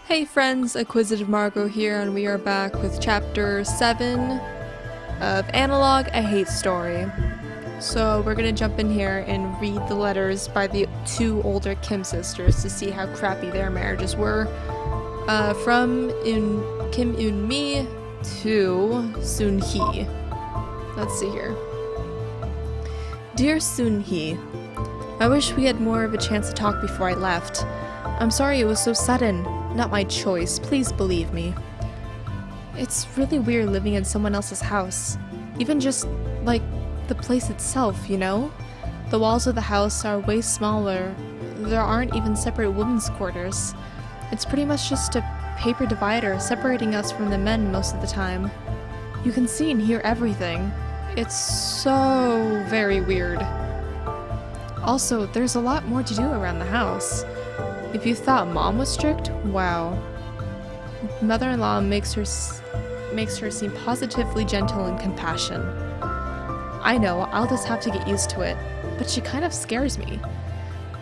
Hey friends, Acquisitive Margot here, and we are back with Chapter 7 of Analogue, A Hate Story. So we're gonna jump in here and read the letters by the two older Kim sisters to see how crappy their marriages were. From Kim Eun-mi to Soon-hee. Let's see here. Dear Soon-hee, I wish we had more of a chance to talk before I left. I'm sorry it was so sudden. Not my choice, please believe me. It's really weird living in someone else's house. Even just, like, the place itself, you know? The walls of the house are way smaller. There aren't even separate women's quarters. It's pretty much just a paper divider separating us from the men most of the time. You can see and hear everything. It's so very weird. Also, there's a lot more to do around the house. If you thought Mom was strict, wow. Mother-in-law makes her seem positively gentle and compassionate. I know, I'll just have to get used to it, but she kind of scares me.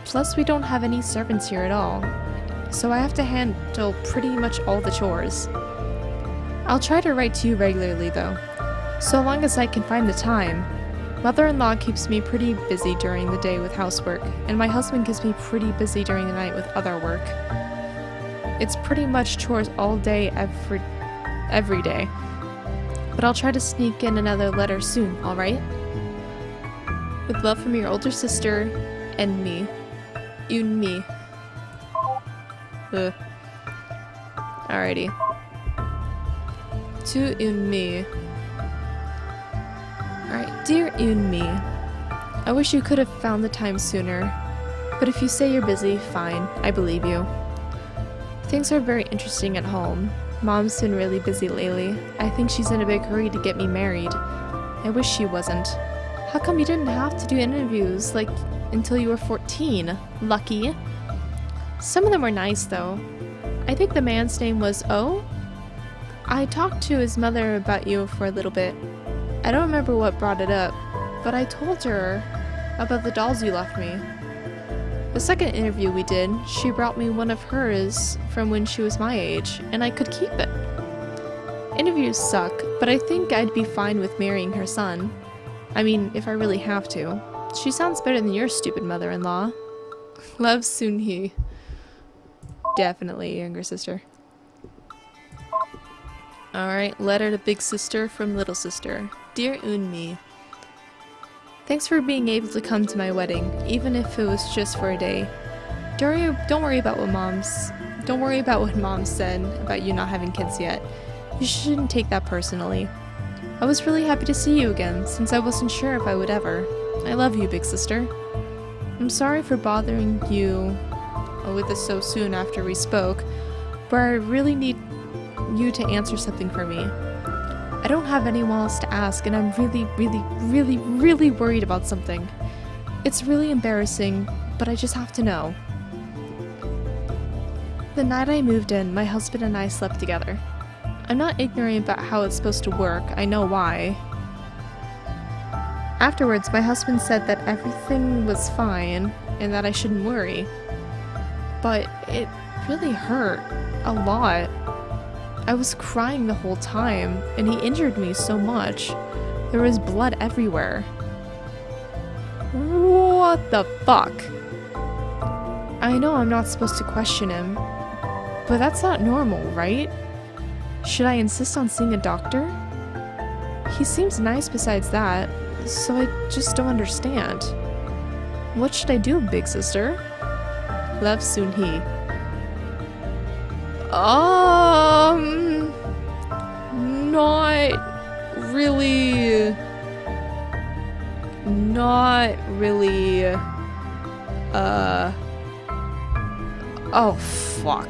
Plus, we don't have any servants here at all, so I have to handle pretty much all the chores. I'll try to write to you regularly though, so long as I can find the time. Mother-in-law keeps me pretty busy during the day with housework, and my husband keeps me pretty busy during the night with other work. It's pretty much chores all day, every day. But I'll try to sneak in another letter soon, alright? With love from your older sister, and me. Eun-mi. Ugh. Alrighty. To Eun-mi. Alright, dear Eun-mi, I wish you could have found the time sooner, but if you say you're busy, fine, I believe you. Things are very interesting at home. Mom's been really busy lately. I think she's in a big hurry to get me married. I wish she wasn't. How come you didn't have to do interviews, like, until you were 14? Lucky. Some of them were nice, though. I think the man's name was O? I talked to his mother about you for a little bit. I don't remember what brought it up, but I told her about the dolls you left me. The second interview we did, she brought me one of hers from when she was my age, and I could keep it. Interviews suck, but I think I'd be fine with marrying her son. I mean, if I really have to. She sounds better than your stupid mother-in-law. Love, Soon-hee. Definitely younger sister. Alright, letter to big sister from little sister. Dear Eun-mi, thanks for being able to come to my wedding, even if it was just for a day. Don't worry about what Mom said about you not having kids yet. You shouldn't take that personally. I was really happy to see you again, since I wasn't sure if I would ever. I love you, big sister. I'm sorry for bothering you with this so soon after we spoke, but I really need you to answer something for me. I don't have anyone else to ask, and I'm really worried about something. It's really embarrassing, but I just have to know. The night I moved in, my husband and I slept together. I'm not ignorant about how it's supposed to work, I know why. Afterwards, my husband said that everything was fine, and that I shouldn't worry. But it really hurt. A lot. I was crying the whole time, and he injured me so much. There was blood everywhere. What the fuck? I know I'm not supposed to question him, but that's not normal, right? Should I insist on seeing a doctor? He seems nice besides that, so I just don't understand. What should I do, big sister? Love, Soon-hee. Not really, oh, fuck.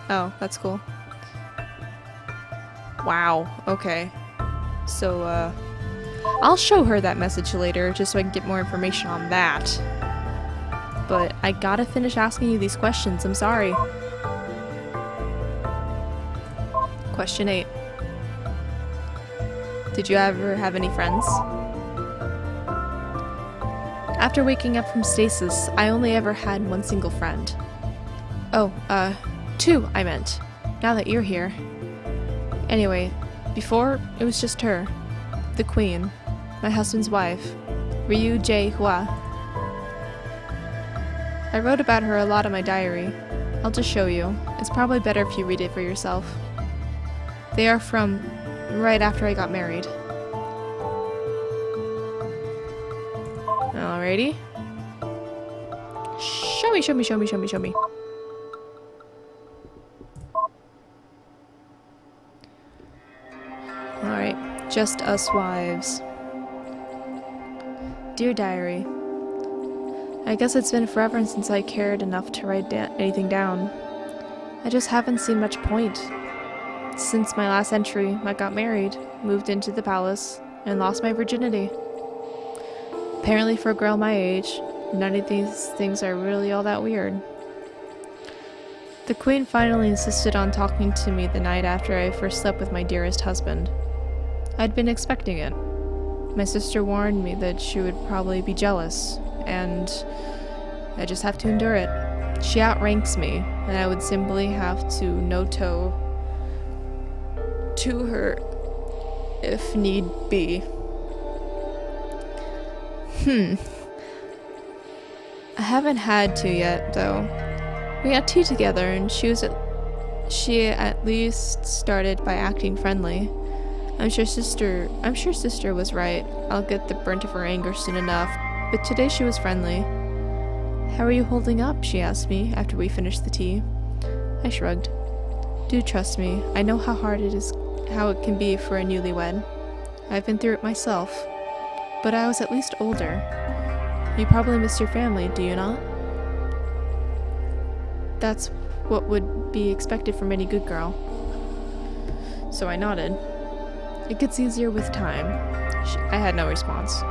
Oh, that's cool. Wow, okay. So, I'll show her that message later, just so I can get more information on that. But I gotta finish asking you these questions, I'm sorry. Question 8. Did you ever have any friends? After waking up from stasis, I only ever had one single friend. Oh, two, I meant. Now that you're here. Anyway, before, it was just her. The Queen. My husband's wife. Ryu J. Hua. I wrote about her a lot in my diary. I'll just show you. It's probably better if you read it for yourself. They are from right after I got married. Alrighty. Show me, show me, show me, show me, show me. Alright, just us wives. Dear Diary, I guess it's been forever since I cared enough to write anything down. I just haven't seen much point. Since my last entry, I got married, moved into the palace, and lost my virginity. Apparently for a girl my age, none of these things are really all that weird. The Queen finally insisted on talking to me the night after I first slept with my dearest husband. I'd been expecting it. My sister warned me that she would probably be jealous, and I just have to endure it. She outranks me, and I would simply have to no-toe to her if need be. I haven't had to yet, though. We had tea together, and she at least started by acting friendly. I'm sure sister was right. I'll get the brunt of her anger soon enough. But today she was friendly. How are you holding up? She asked me after we finished the tea. I shrugged. Do trust me. I know how hard it is, how it can be for a newlywed. I've been through it myself. But I was at least older. You probably miss your family, do you not? That's what would be expected from any good girl. So I nodded. It gets easier with time. I had no response.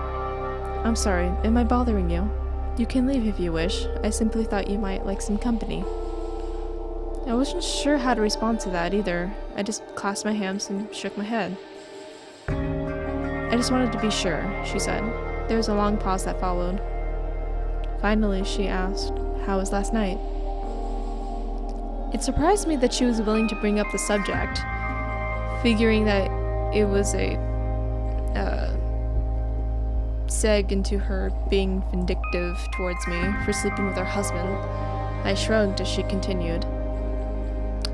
I'm sorry, am I bothering you? You can leave if you wish. I simply thought you might like some company. I wasn't sure how to respond to that either. I just clasped my hands and shook my head. I just wanted to be sure, she said. There was a long pause that followed. Finally, she asked, how was last night? It surprised me that she was willing to bring up the subject, figuring that it was a seg into her being vindictive towards me for sleeping with her husband. I shrugged as she continued.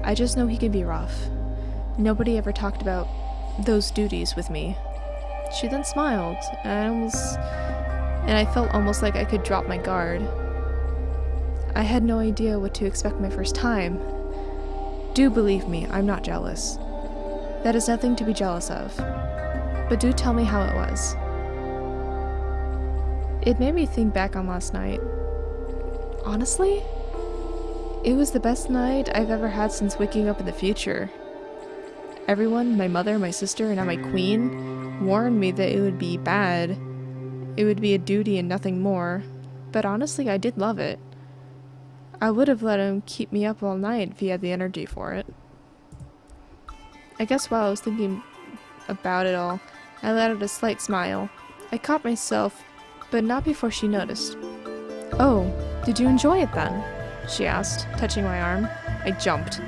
I just know he can be rough. Nobody ever talked about those duties with me. She then smiled, and I felt almost like I could drop my guard. I had no idea what to expect my first time. Do believe me, I'm not jealous. That is nothing to be jealous of. But do tell me how it was. It made me think back on last night. Honestly, it was the best night I've ever had since waking up in the future. Everyone, my mother, my sister, and now my queen, warned me that it would be bad. It would be a duty and nothing more. But honestly, I did love it. I would have let him keep me up all night if he had the energy for it. I guess while I was thinking about it all, I let out a slight smile. I caught myself, but not before she noticed. Oh, did you enjoy it then? She asked, touching my arm. I jumped.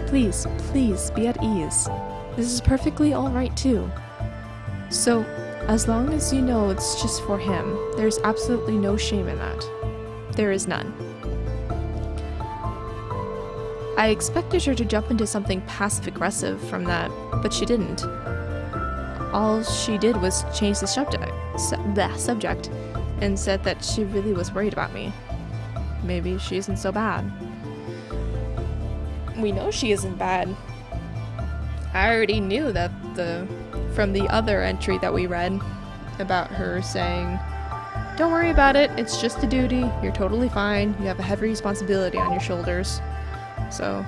Please, please, be at ease. This is perfectly alright too. So, as long as you know it's just for him, there's absolutely no shame in that. There is none. I expected her to jump into something passive-aggressive from that, but she didn't. All she did was change the subject, and said that she really was worried about me. Maybe she isn't so bad. We know she isn't bad. I already knew that from the other entry that we read about her saying, don't worry about it, it's just a duty, you're totally fine, you have a heavy responsibility on your shoulders. So,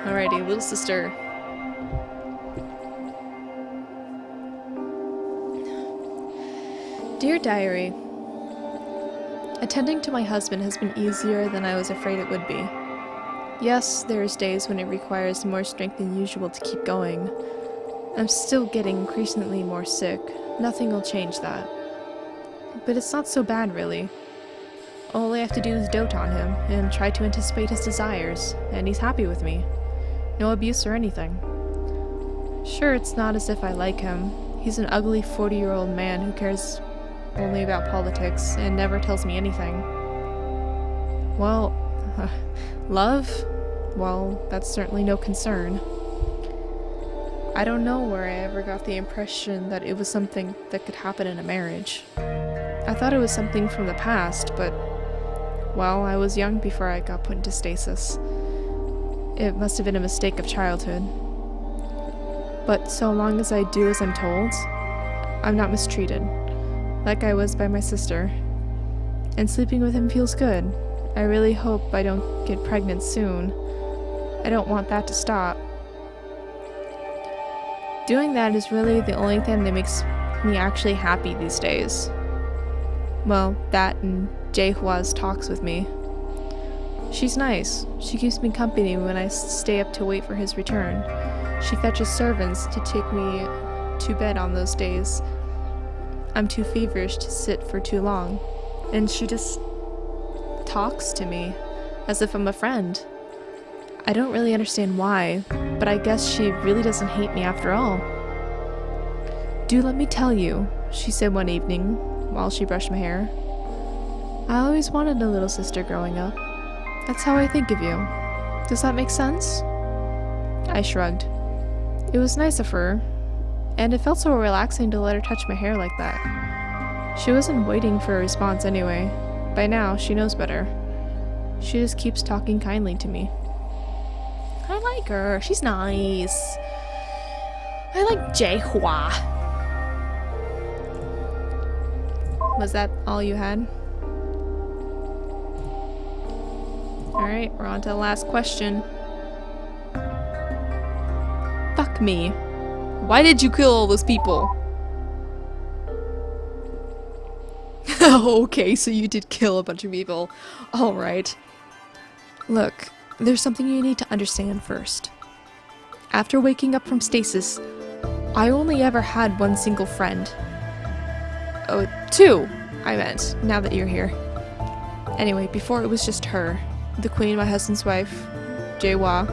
alrighty, little sister. Dear Diary, attending to my husband has been easier than I was afraid it would be. Yes, there's days when it requires more strength than usual to keep going. I'm still getting increasingly more sick. Nothing will change that. but it's not so bad, really. All I have to do is dote on him and try to anticipate his desires, and he's happy with me. No abuse or anything. Sure, it's not as if I like him. He's an ugly 40-year-old man who cares only about politics and never tells me anything. Well, love? Well, that's certainly no concern. I don't know where I ever got the impression that it was something that could happen in a marriage. I thought it was something from the past, but, well, I was young before I got put into stasis. It must have been a mistake of childhood. But so long as I do as I'm told, I'm not mistreated, like I was by my sister. And sleeping with him feels good. I really hope I don't get pregnant soon. I don't want that to stop. Doing that is really the only thing that makes me actually happy these days. Well, that and Jaehua's talks with me. She's nice. She keeps me company when I stay up to wait for his return. She fetches servants to take me to bed on those days I'm too feverish to sit for too long. And she just talks to me as if I'm a friend. I don't really understand why, but I guess she really doesn't hate me after all. Do let me tell you, she said one evening while she brushed my hair. I always wanted a little sister growing up. That's how I think of you. Does that make sense? I shrugged. It was nice of her, and it felt so relaxing to let her touch my hair like that. She wasn't waiting for a response anyway. By now, she knows better. She just keeps talking kindly to me. I like her. She's nice. I like Jaehua. Was that all you had? Alright, we're on to the last question. Fuck me. Why did you kill all those people? Okay, so you did kill a bunch of people. Alright. Look, there's something you need to understand first. After waking up from stasis, I only ever had one single friend. Oh, two, I meant, now that you're here. Anyway, before it was just her. The queen, my husband's wife, Jaehua.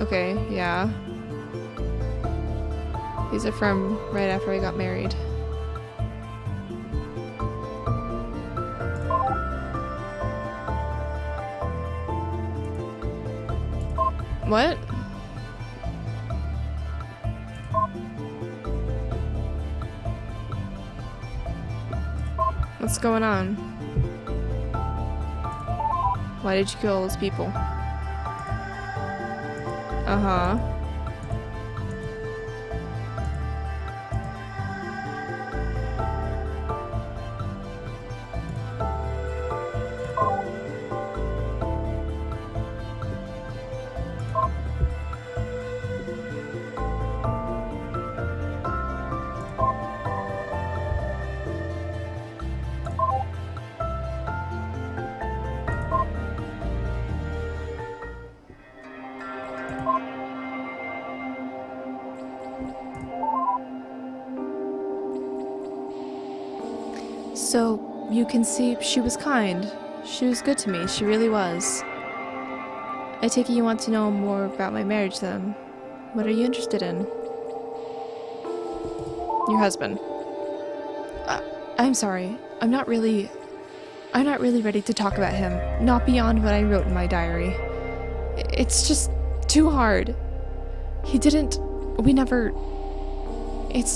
Okay, yeah. These are from right after I got married. What? What's going on? Why did you kill all those people? Uh-huh. So, you can see she was kind. She was good to me, she really was. I take it you want to know more about my marriage then. What are you interested in? Your husband. I'm sorry. I'm not really ready to talk about him. Not beyond what I wrote in my diary. It's just too hard. It's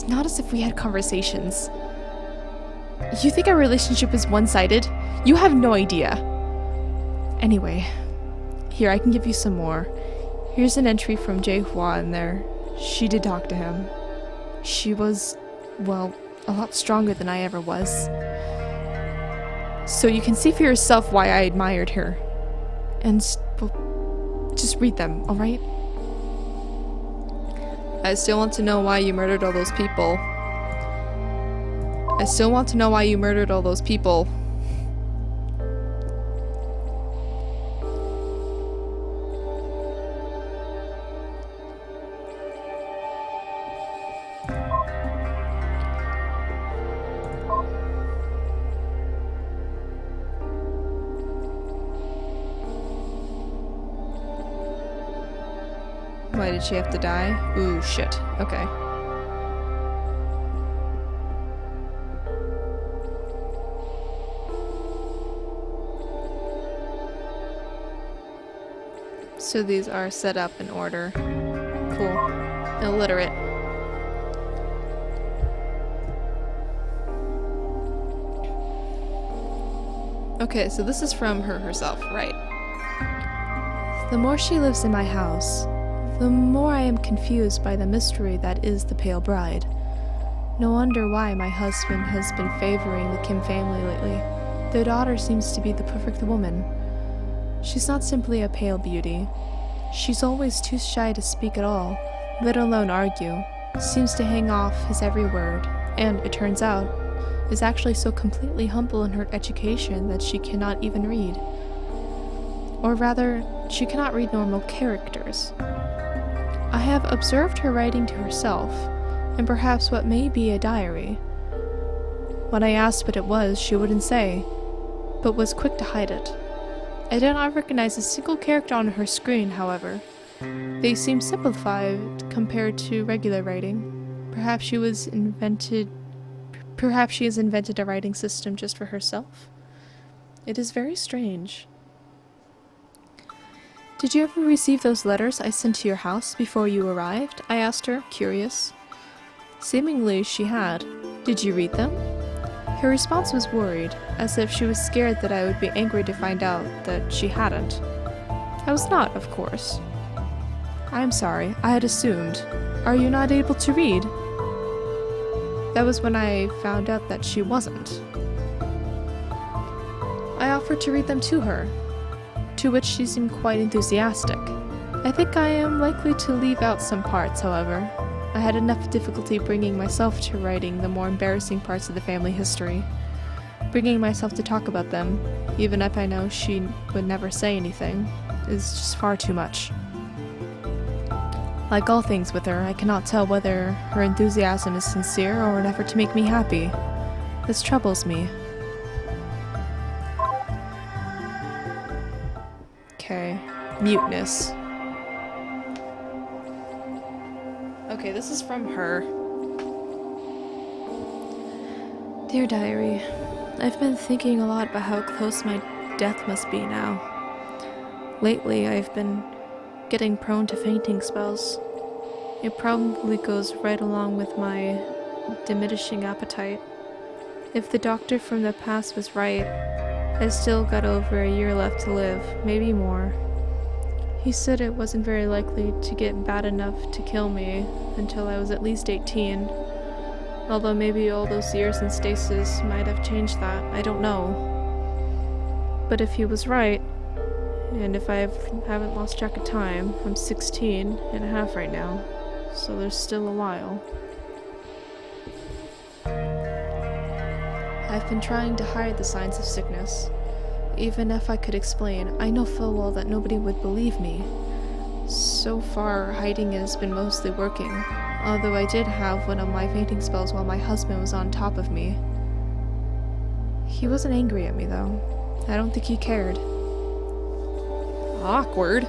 not as if we had conversations. You think our relationship is one-sided? You have no idea. Anyway, here, I can give you some more. Here's an entry from Jaehua in there. She did talk to him. She was, well, a lot stronger than I ever was. So you can see for yourself why I admired her. And, well, just read them, alright? I still want to know why you murdered all those people. I still want to know why you murdered all those people. Why did she have to die? Ooh, shit. Okay. So these are set up in order. Cool. Illiterate. Okay, so this is from her herself, right? The more she lives in my house, the more I am confused by the mystery that is the Pale Bride. No wonder why my husband has been favoring the Kim family lately. Their daughter seems to be the perfect woman. She's not simply a pale beauty. She's always too shy to speak at all, let alone argue, seems to hang off his every word, and, it turns out, is actually so completely humble in her education that she cannot even read. Or rather, she cannot read normal characters. I have observed her writing to herself, and perhaps what may be a diary. When I asked what it was, she wouldn't say, but was quick to hide it. I did not recognize a single character on her screen, however. They seem simplified compared to regular writing. Perhaps she has invented a writing system just for herself. It is very strange. Did you ever receive those letters I sent to your house before you arrived? I asked her, curious. Seemingly she had. Did you read them? Her response was worried, as if she was scared that I would be angry to find out that she hadn't. I was not, of course. I'm sorry, I had assumed. Are you not able to read? That was when I found out that she wasn't. I offered to read them to her, to which she seemed quite enthusiastic. I think I am likely to leave out some parts, however. I had enough difficulty bringing myself to writing the more embarrassing parts of the family history. Bringing myself to talk about them, even if I know she would never say anything, is just far too much. Like all things with her, I cannot tell whether her enthusiasm is sincere or an effort to make me happy. This troubles me. Okay. Muteness. Okay, this is from her. Dear Diary, I've been thinking a lot about how close my death must be now. Lately, I've been getting prone to fainting spells. It probably goes right along with my diminishing appetite. If the doctor from the past was right, I still got over a year left to live, maybe more. He said it wasn't very likely to get bad enough to kill me until I was at least 18. Although maybe all those years in stasis might have changed that, I don't know. But if he was right, and if I haven't lost track of time, I'm 16 and a half right now, so there's still a while. I've been trying to hide the signs of sickness. Even if I could explain, I know full well that nobody would believe me. So far, hiding has been mostly working, although I did have one of my fainting spells while my husband was on top of me. He wasn't angry at me, though. I don't think he cared. Awkward.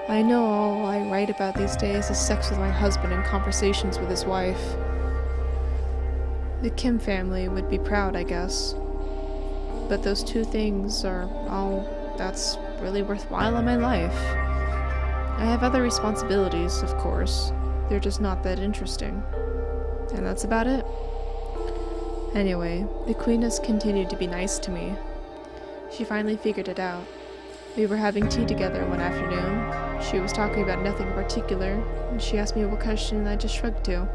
I know all I write about these days is sex with my husband and conversations with his wife. The Kim family would be proud, I guess. But those two things are all that's really worthwhile in my life. I have other responsibilities, of course. They're just not that interesting. And that's about it. Anyway, the Queen has continued to be nice to me. She finally figured it out. We were having tea together one afternoon. She was talking about nothing in particular, and she asked me what question, and I just shrugged to.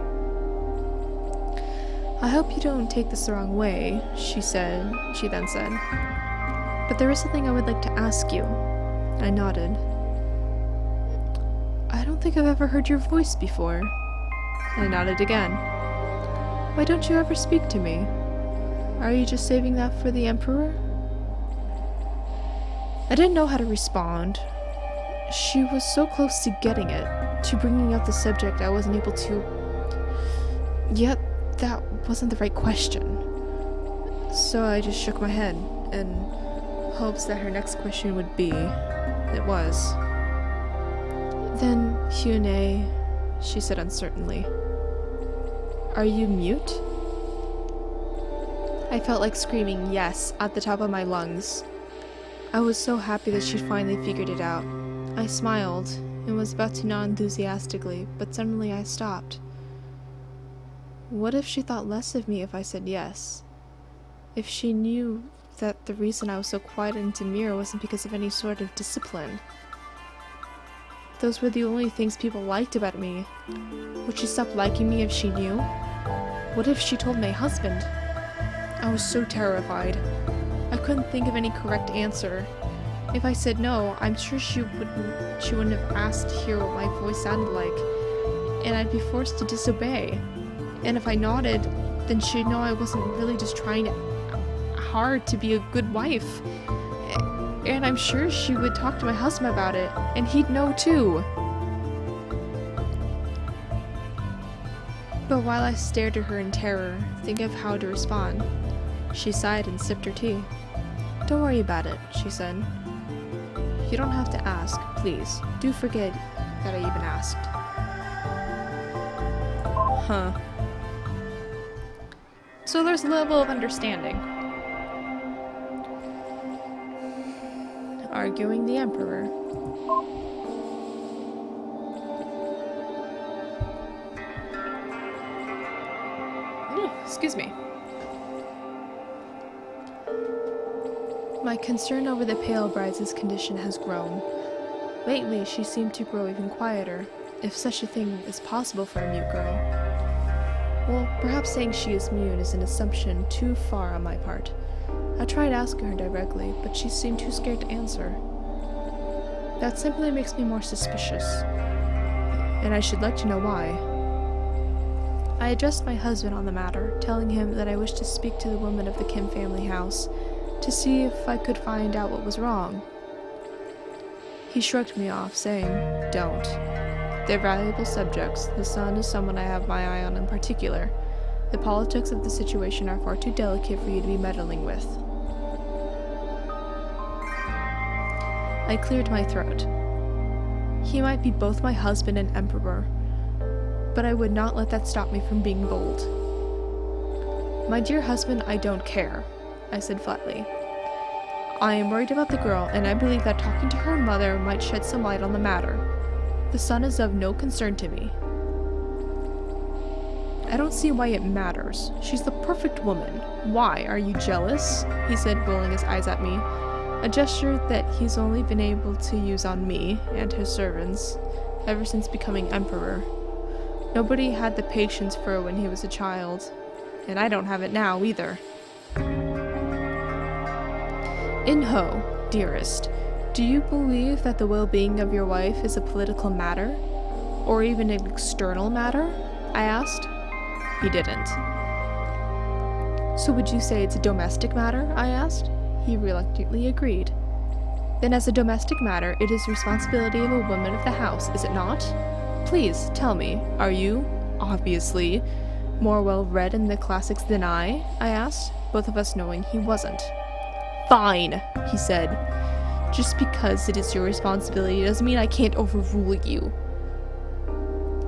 I hope you don't take this the wrong way, she then said. But there is something I would like to ask you. I nodded. I don't think I've ever heard your voice before. I nodded again. Why don't you ever speak to me? Are you just saving that for the Emperor? I didn't know how to respond. She was so close to getting it, to bringing up the subject I wasn't able to. Yet, that wasn't the right question. So I just shook my head, in hopes that her next question would be. It was. Then, Hyune, she said uncertainly, are you mute? I felt like screaming yes at the top of my lungs. I was so happy that she'd finally figured it out. I smiled and was about to nod enthusiastically, but suddenly I stopped. What if she thought less of me if I said yes? If she knew that the reason I was so quiet and demure wasn't because of any sort of discipline? Those were the only things people liked about me. Would she stop liking me if she knew? What if she told my husband? I was so terrified. I couldn't think of any correct answer. If I said no, I'm sure she wouldn't have asked to hear what my voice sounded like, and I'd be forced to disobey. And if I nodded, then she'd know I wasn't really just trying hard to be a good wife. And I'm sure she would talk to my husband about it, and he'd know too. But while I stared at her in terror, thinking of how to respond, she sighed and sipped her tea. Don't worry about it, she said. You don't have to ask, please. Do forget that I even asked. Huh. So there's a level of understanding. Arguing the Emperor. Excuse me. My concern over the pale bride's condition has grown. Lately, she seemed to grow even quieter, if such a thing is possible for a mute girl. Well, perhaps saying she is mute is an assumption too far on my part. I tried asking her directly, but she seemed too scared to answer. That simply makes me more suspicious, and I should like to know why. I addressed my husband on the matter, telling him that I wished to speak to the woman of the Kim family house, to see if I could find out what was wrong. He shrugged me off, saying, Don't. They're valuable subjects. The son is someone I have my eye on in particular. The politics of the situation are far too delicate for you to be meddling with. I cleared my throat. He might be both my husband and emperor, but I would not let that stop me from being bold. My dear husband, I don't care, I said flatly. I am worried about the girl, and I believe that talking to her mother might shed some light on the matter. The son is of no concern to me. I don't see why it matters. She's the perfect woman. Why? Are you jealous? He said, rolling his eyes at me, a gesture that he's only been able to use on me and his servants ever since becoming emperor. Nobody had the patience for it when he was a child, and I don't have it now either. In-ho, dearest, do you believe that the well-being of your wife is a political matter? Or even an external matter? I asked. He didn't. So would you say it's a domestic matter? I asked. He reluctantly agreed. Then as a domestic matter, it is the responsibility of a woman of the house, is it not? Please, tell me, are you, obviously, more well-read in the classics than I asked, both of us knowing he wasn't. Fine, he said. Just because it is your responsibility doesn't mean I can't overrule you.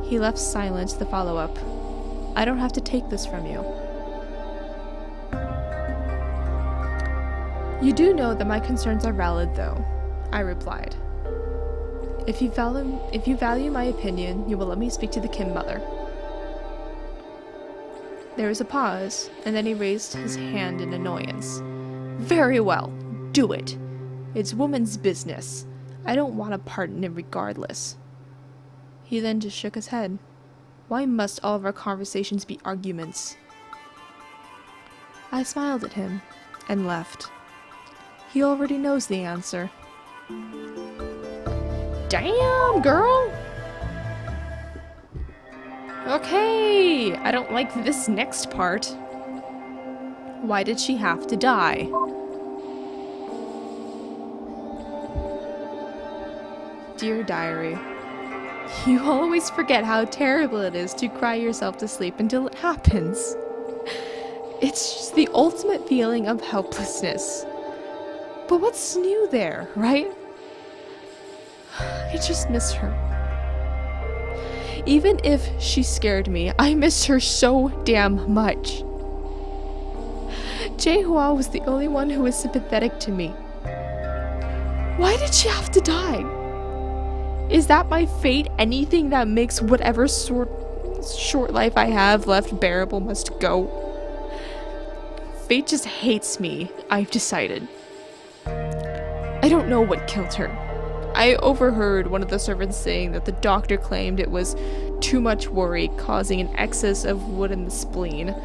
He left silent to follow up. I don't have to take this from you. You do know that my concerns are valid, though, I replied. If you value my opinion, you will let me speak to the Kim mother. There was a pause, and then he raised his hand in annoyance. Very well, do it. It's woman's business. I don't want a part in it regardless. He then just shook his head. Why must all of our conversations be arguments? I smiled at him and left. He already knows the answer. Damn, girl! Okay, I don't like this next part. Why did she have to die? Dear Diary, you always forget how terrible it is to cry yourself to sleep until it happens. It's just the ultimate feeling of helplessness. But what's new there, right? I just miss her. Even if she scared me, I miss her so damn much. Jaehua was the only one who was sympathetic to me. Why did she have to die? Is that my fate? Anything that makes whatever short life I have left bearable must go. Fate just hates me, I've decided. I don't know what killed her. I overheard one of the servants saying that the doctor claimed it was too much worry causing an excess of wood in the spleen,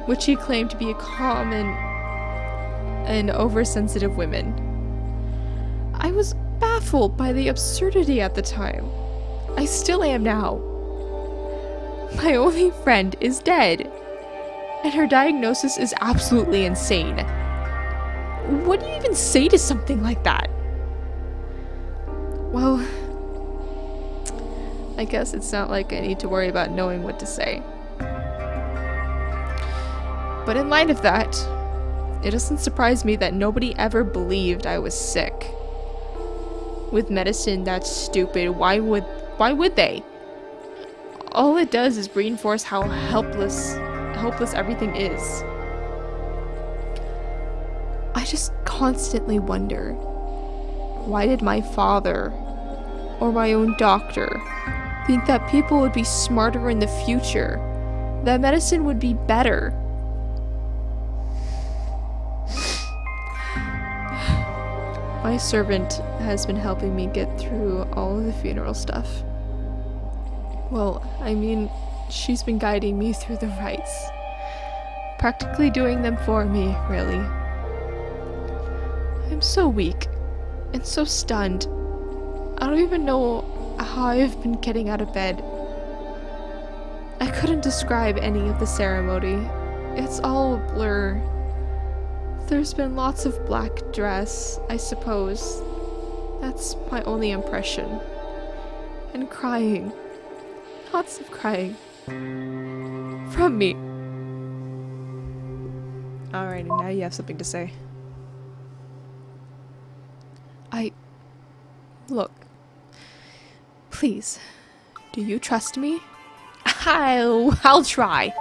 which he claimed to be a common in oversensitive women. I was baffled by the absurdity at the time. I still am now. My only friend is dead, and her diagnosis is absolutely insane. What do you even say to something like that? Well, I guess it's not like I need to worry about knowing what to say. But in light of that, it doesn't surprise me that nobody ever believed I was sick. With medicine that's stupid, why would they? All it does is reinforce how helpless everything is. I just constantly wonder, why did my father or my own doctor think that people would be smarter in the future, that medicine would be better? My servant has been helping me get through all of the funeral stuff. Well, I mean, she's been guiding me through the rites. Practically doing them for me, really. I'm so weak and so stunned. I don't even know how I've been getting out of bed. I couldn't describe any of the ceremony. It's all a blur. There's been lots of black dress, I suppose. That's my only impression. And crying. Lots of crying. From me. Alrighty, now you have something to say. Look. Please. Do you trust me? I'll try.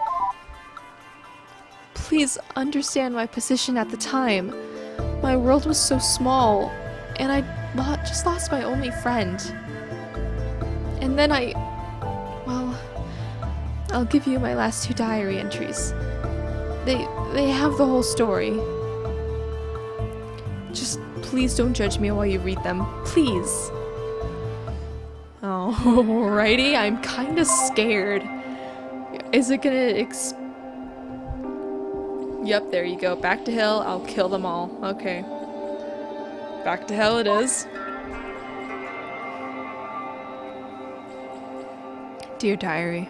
Please understand my position at the time. My world was so small, and I just lost my only friend. And then well, I'll give you my last 2 diary entries. They have the whole story. Just please don't judge me while you read them. Please. Alrighty, I'm kinda scared. Is it gonna Yep, there you go. Back to hell. I'll kill them all. Okay. Back to hell it is. Dear Diary.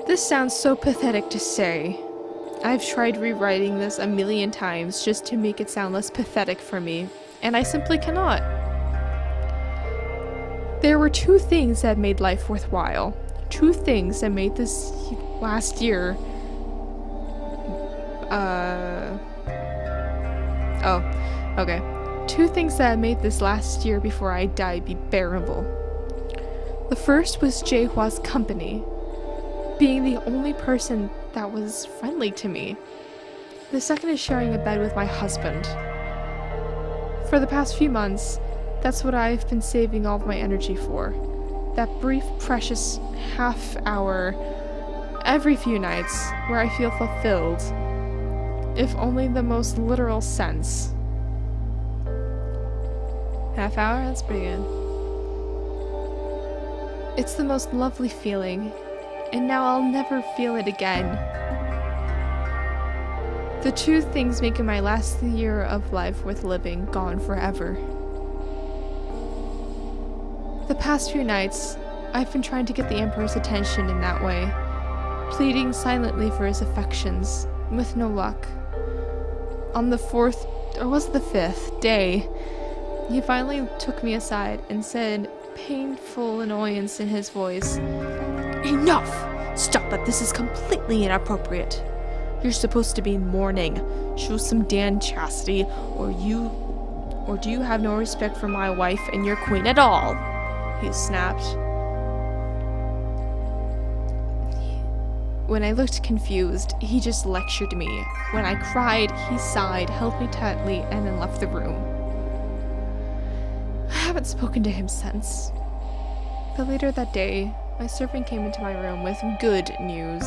This sounds so pathetic to say. I've tried rewriting this a million times just to make it sound less pathetic for me, and I simply cannot. There were 2 things that made life worthwhile. 2 things that made this last year okay. 2 things that made this last year before I died be bearable. The first was Jaehua's company, being the only person that was friendly to me. The second is sharing a bed with my husband. For the past few months, that's what I've been saving all of my energy for. That brief, precious half hour every few nights where I feel fulfilled, if only in the most literal sense. Half hour? That's pretty good. It's the most lovely feeling, and now I'll never feel it again. The 2 things making my last year of life worth living gone forever. The past few nights, I've been trying to get the Emperor's attention in that way, pleading silently for his affections, with no luck. On the 4th, or was it the 5th, day, he finally took me aside and said, painful annoyance in his voice, "Enough! Stop it, this is completely inappropriate. You're supposed to be in mourning. Show some damn chastity, or do you have no respect for my wife and your queen at all?" He snapped. When I looked confused, he just lectured me. When I cried, he sighed, held me tightly, and then left the room. I haven't spoken to him since. But later that day, my servant came into my room with good news.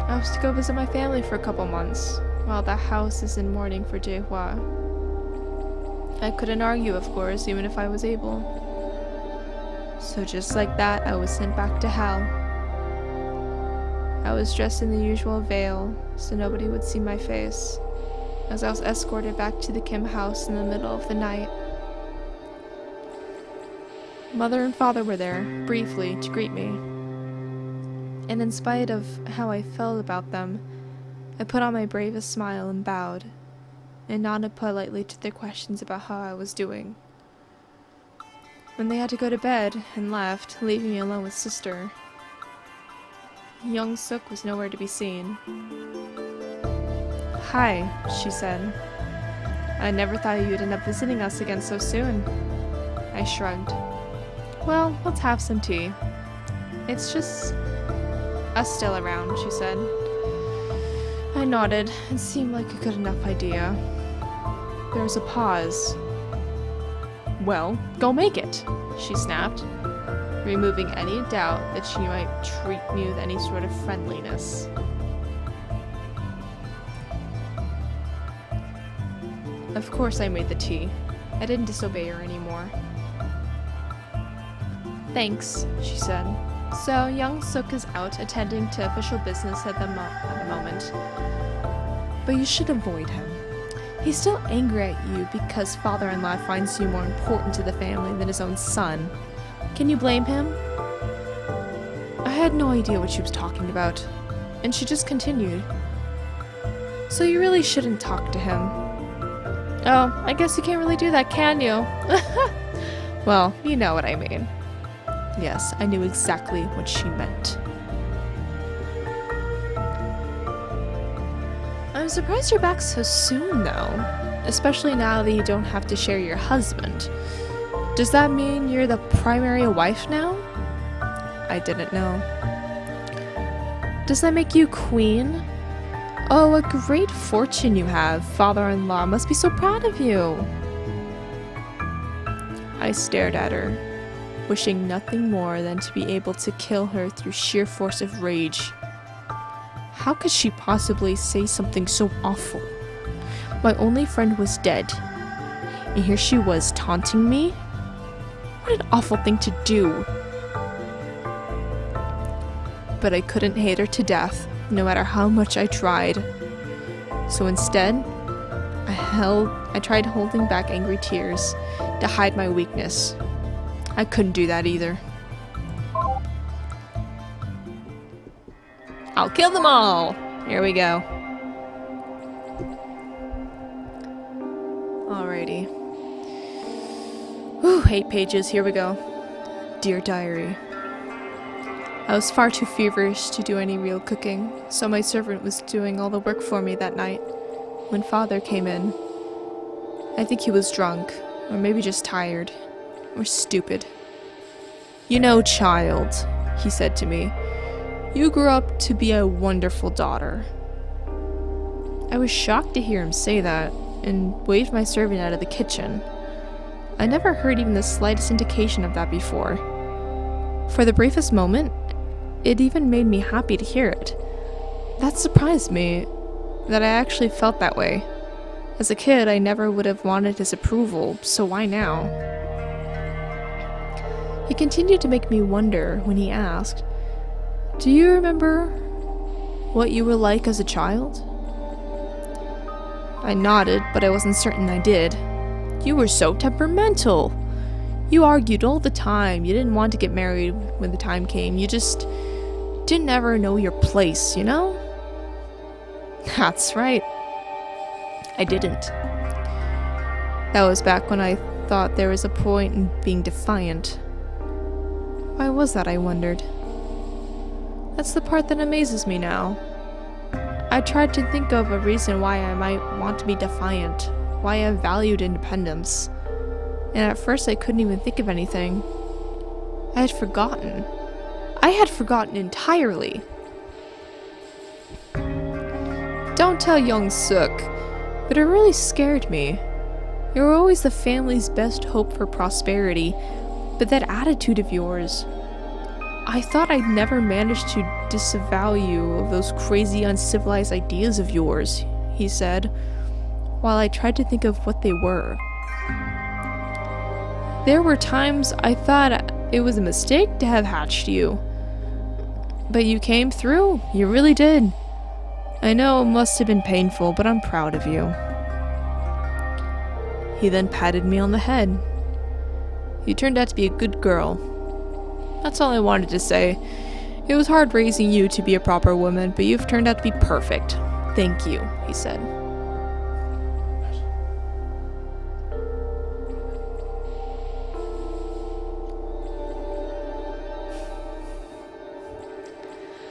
I was to go visit my family for a couple months, while the house is in mourning for Jaehua. I couldn't argue, of course, even if I was able. So just like that, I was sent back to hell. I was dressed in the usual veil, so nobody would see my face, as I was escorted back to the Kim house in the middle of the night. Mother and father were there, briefly, to greet me. And in spite of how I felt about them, I put on my bravest smile and bowed, and nodded politely to their questions about how I was doing. When they had to go to bed and left, leaving me alone with sister, young Suk was nowhere to be seen. "Hi," she said. "I never thought you'd end up visiting us again so soon." I shrugged. "Well, let's have some tea. It's just us still around," she said. I nodded. It seemed like a good enough idea. There was a pause. "Well, go make it," she snapped, removing any doubt that she might treat me with any sort of friendliness. Of course I made the tea. I didn't disobey her anymore. "Thanks," she said. "So, young Suk is out attending to official business at the moment. But you should avoid him. He's still angry at you because father-in-law finds you more important to the family than his own son. Can you blame him?" I had no idea what she was talking about, and she just continued. "So you really shouldn't talk to him." "Oh, I guess you can't really do that, can you?" Well, you know what I mean. Yes, I knew exactly what she meant. "I'm surprised you're back so soon, though. Especially now that you don't have to share your husband. Does that mean you're the primary wife now?" I didn't know. "Does that make you queen? Oh, a great fortune you have. Father-in-law must be so proud of you." I stared at her, wishing nothing more than to be able to kill her through sheer force of rage. How could she possibly say something so awful? My only friend was dead, and here she was taunting me? What an awful thing to do. But I couldn't hate her to death, no matter how much I tried. So instead, I tried holding back angry tears to hide my weakness. I couldn't do that either. "I'll kill them all!" Here we go. Alrighty. Whew, 8 pages, here we go. Dear Diary. I was far too feverish to do any real cooking, so my servant was doing all the work for me that night when father came in. I think he was drunk, or maybe just tired, or stupid. "You know, child," he said to me, "you grew up to be a wonderful daughter." I was shocked to hear him say that, and waved my servant out of the kitchen. I never heard even the slightest indication of that before. For the briefest moment, it even made me happy to hear it. That surprised me, that I actually felt that way. As a kid, I never would have wanted his approval, so why now? He continued to make me wonder when he asked, "Do you remember what you were like as a child?" I nodded, but I wasn't certain I did. "You were so temperamental. You argued all the time. You didn't want to get married when the time came. You just didn't ever know your place, you know?" That's right. I didn't. That was back when I thought there was a point in being defiant. Why was that, I wondered. That's the part that amazes me now. I tried to think of a reason why I might want to be defiant, why I valued independence, and at first I couldn't even think of anything. I had forgotten. I had forgotten entirely. Don't tell young Sook, but it really scared me. You were always the family's best hope for prosperity, but that attitude of yours... I thought I'd never manage to disavow you of those crazy, uncivilized ideas of yours, he said, while I tried to think of what they were. There were times I thought it was a mistake to have hatched you. But you came through, you really did. I know it must have been painful, but I'm proud of you. He then patted me on the head. You turned out to be a good girl. That's all I wanted to say. It was hard raising you to be a proper woman, but you've turned out to be perfect. Thank you, he said.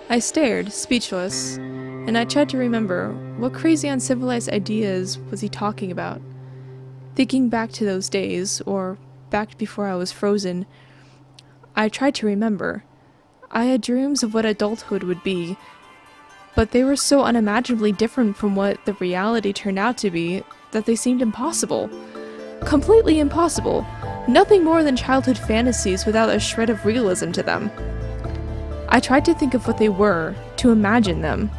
I stared, speechless, and I tried to remember what crazy uncivilized ideas was he talking about. Thinking back to those days, or back before I was frozen, I tried to remember. I had dreams of what adulthood would be, but they were so unimaginably different from what the reality turned out to be that they seemed impossible. Completely impossible. Nothing more than childhood fantasies without a shred of realism to them. I tried to think of what they were, to imagine them.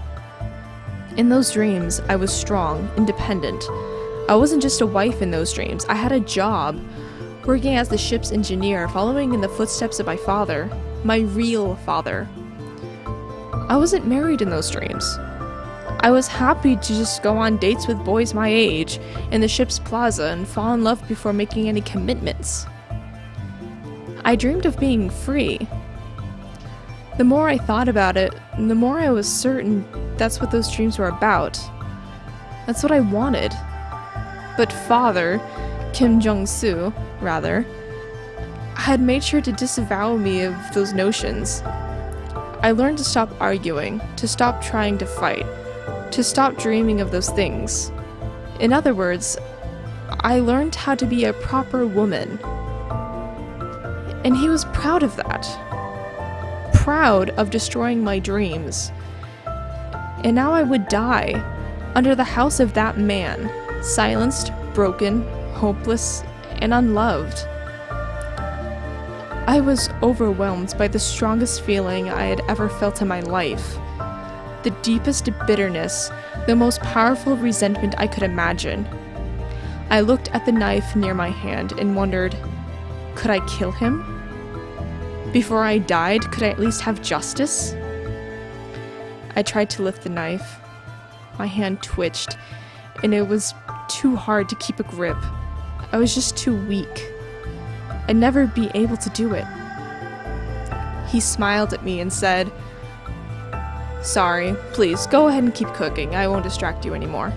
In those dreams, I was strong, independent. I wasn't just a wife in those dreams. I had a job, working as the ship's engineer, following in the footsteps of my father, my real father. I wasn't married in those dreams. I was happy to just go on dates with boys my age in the ship's plaza and fall in love before making any commitments. I dreamed of being free. The more I thought about it, the more I was certain that's what those dreams were about. That's what I wanted. But father, Kim Jong-soo, rather, had made sure to disavow me of those notions. I learned to stop arguing, to stop trying to fight, to stop dreaming of those things. In other words, I learned how to be a proper woman. And he was proud of that. Proud of destroying my dreams. And now I would die under the house of that man, silenced, broken, hopeless, and unloved. I was overwhelmed by the strongest feeling I had ever felt in my life. The deepest bitterness, the most powerful resentment I could imagine. I looked at the knife near my hand and wondered, could I kill him? Before I died, could I at least have justice? I tried to lift the knife. My hand twitched, and it was too hard to keep a grip. I was just too weak. I'd never be able to do it. He smiled at me and said, "Sorry, please go ahead and keep cooking. I won't distract you anymore."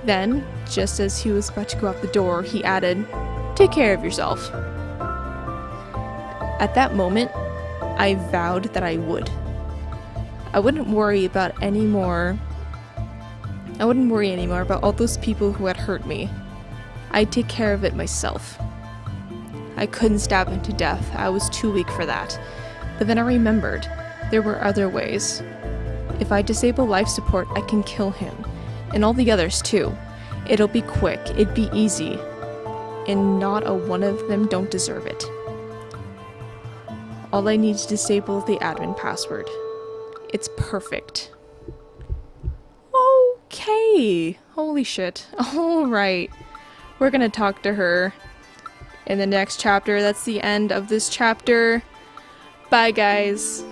Then, just as he was about to go out the door, he added, "Take care of yourself." At that moment, I vowed that I would. I wouldn't worry anymore about all those people who had hurt me. I'd take care of it myself. I couldn't stab him to death. I was too weak for that. But then I remembered there were other ways. If I disable life support, I can kill him. And all the others too. It'll be quick. It'd be easy. And not a one of them don't deserve it. All I need to disable the admin password. It's perfect. Okay. Holy shit. Alright. We're gonna talk to her in the next chapter. That's the end of this chapter. Bye, guys.